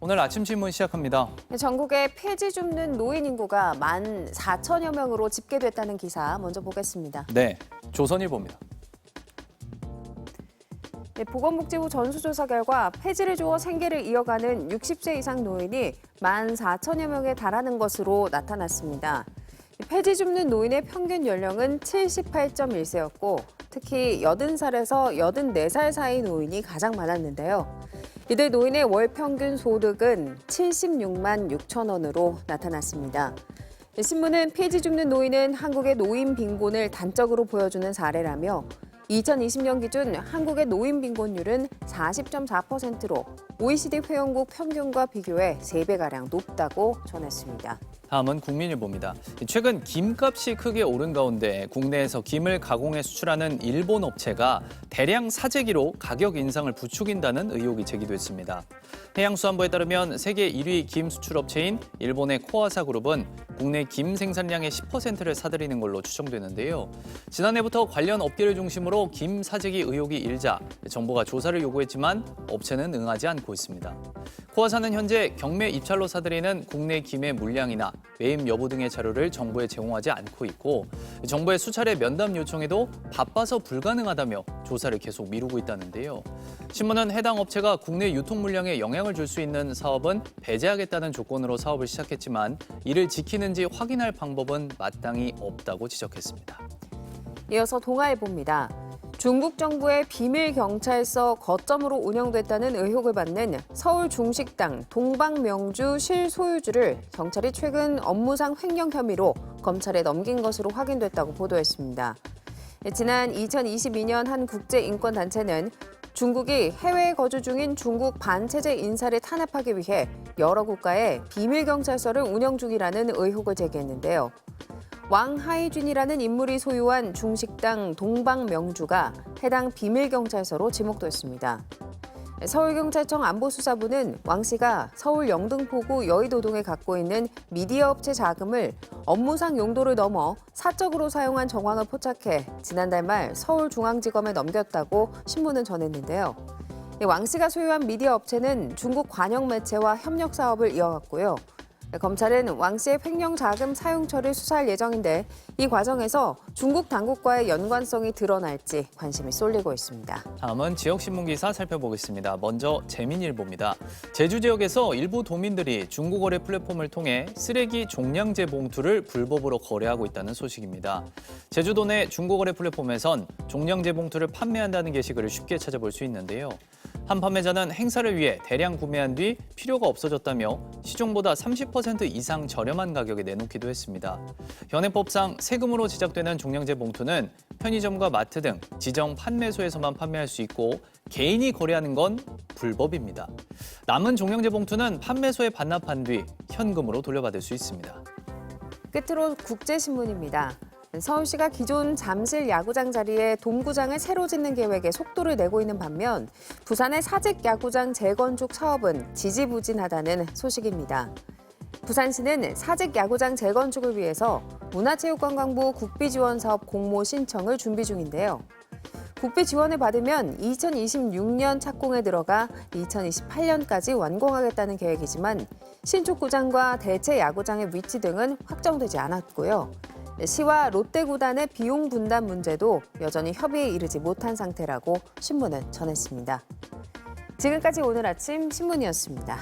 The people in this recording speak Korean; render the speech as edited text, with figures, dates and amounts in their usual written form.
오늘 아침 신문 시작합니다. 전국에 폐지 줍는 노인 인구가 14,000여 명으로 집계됐다는 기사 먼저 보겠습니다. 네, 조선일보입니다. 보건복지부 전수조사 결과 폐지를 주어 생계를 이어가는 60세 이상 노인이 14,000여 명에 달하는 것으로 나타났습니다. 폐지 줍는 노인의 평균 연령은 78.1세였고 특히 80살에서 84살 사이 노인이 가장 많았는데요. 이들 노인의 월 평균 소득은 76만 6천 원으로 나타났습니다. 신문은 폐지 줍는 노인은 한국의 노인 빈곤을 단적으로 보여주는 사례라며 2020년 기준 한국의 노인 빈곤율은 40.4%로 OECD 회원국 평균과 비교해 3배가량 높다고 전했습니다. 다음은 국민일보입니다. 최근 김값이 크게 오른 가운데 국내에서 김을 가공해 수출하는 일본 업체가 대량 사재기로 가격 인상을 부추긴다는 의혹이 제기됐습니다. 해양수산부에 따르면 세계 1위 김 수출업체인 일본의 코아사 그룹은 국내 김 생산량의 10%를 사들이는 걸로 추정되는데요. 지난해부터 관련 업계를 중심으로 김 사재기 의혹이 일자 정부가 조사를 요구했지만 업체는 응하지 않고 있습니다. 코아사는 현재 경매 입찰로 사들이는 국내 김의 물량이나 매입 여부 등의 자료를 정부에 제공하지 않고 있고 정부의 수차례 면담 요청에도 바빠서 불가능하다며 조사를 계속 미루고 있다는데요. 신문은 해당 업체가 국내 유통 물량에 영향을 줄 수 있는 사업은 배제하겠다는 조건으로 사업을 시작했지만 이를 지키는지 확인할 방법은 마땅히 없다고 지적했습니다. 이어서 동아일보입니다. 중국 정부의 비밀 경찰서 거점으로 운영됐다는 의혹을 받는 서울 중식당 동방명주 실소유주를 경찰이 최근 업무상 횡령 혐의로 검찰에 넘긴 것으로 확인됐다고 보도했습니다. 지난 2022년 한 국제인권단체는 중국이 해외에 거주 중인 중국 반체제 인사를 탄압하기 위해 여러 국가에 비밀 경찰서를 운영 중이라는 의혹을 제기했는데요. 왕 하이준이라는 인물이 소유한 중식당 동방명주가 해당 비밀경찰서로 지목됐습니다. 서울경찰청 안보수사부는 왕 씨가 서울 영등포구 여의도동에 갖고 있는 미디어 업체 자금을 업무상 용도를 넘어 사적으로 사용한 정황을 포착해 지난달 말 서울중앙지검에 넘겼다고 신문은 전했는데요. 왕 씨가 소유한 미디어 업체는 중국 관영 매체와 협력 사업을 이어갔고요. 검찰은 왕 씨의 횡령 자금 사용처를 수사할 예정인데 이 과정에서 중국 당국과의 연관성이 드러날지 관심이 쏠리고 있습니다. 다음은 지역신문 기사 살펴보겠습니다. 먼저 재민일보입니다. 제주 지역에서 일부 도민들이 중고거래 플랫폼을 통해 쓰레기 종량제 봉투를 불법으로 거래하고 있다는 소식입니다. 제주도 내 중고거래 플랫폼에선 종량제 봉투를 판매한다는 게시글을 쉽게 찾아볼 수 있는데요. 한 판매자는 행사를 위해 대량 구매한 뒤 필요가 없어졌다며 시중보다 30% 이상 저렴한 가격에 내놓기도 했습니다. 현행법상 세금으로 제작되는 종량제 봉투는 편의점과 마트 등 지정 판매소에서만 판매할 수 있고 개인이 거래하는 건 불법입니다. 남은 종량제 봉투는 판매소에 반납한 뒤 현금으로 돌려받을 수 있습니다. 끝으로 국제신문입니다. 서울시가 기존 잠실 야구장 자리에 돔구장을 새로 짓는 계획에 속도를 내고 있는 반면 부산의 사직 야구장 재건축 사업은 지지부진하다는 소식입니다. 부산시는 사직 야구장 재건축을 위해서 문화체육관광부 국비지원사업 공모 신청을 준비 중인데요. 국비 지원을 받으면 2026년 착공에 들어가 2028년까지 완공하겠다는 계획이지만 신축구장과 대체 야구장의 위치 등은 확정되지 않았고요. 시와 롯데구단의 비용 분담 문제도 여전히 협의에 이르지 못한 상태라고 신문은 전했습니다. 지금까지 오늘 아침 신문이었습니다.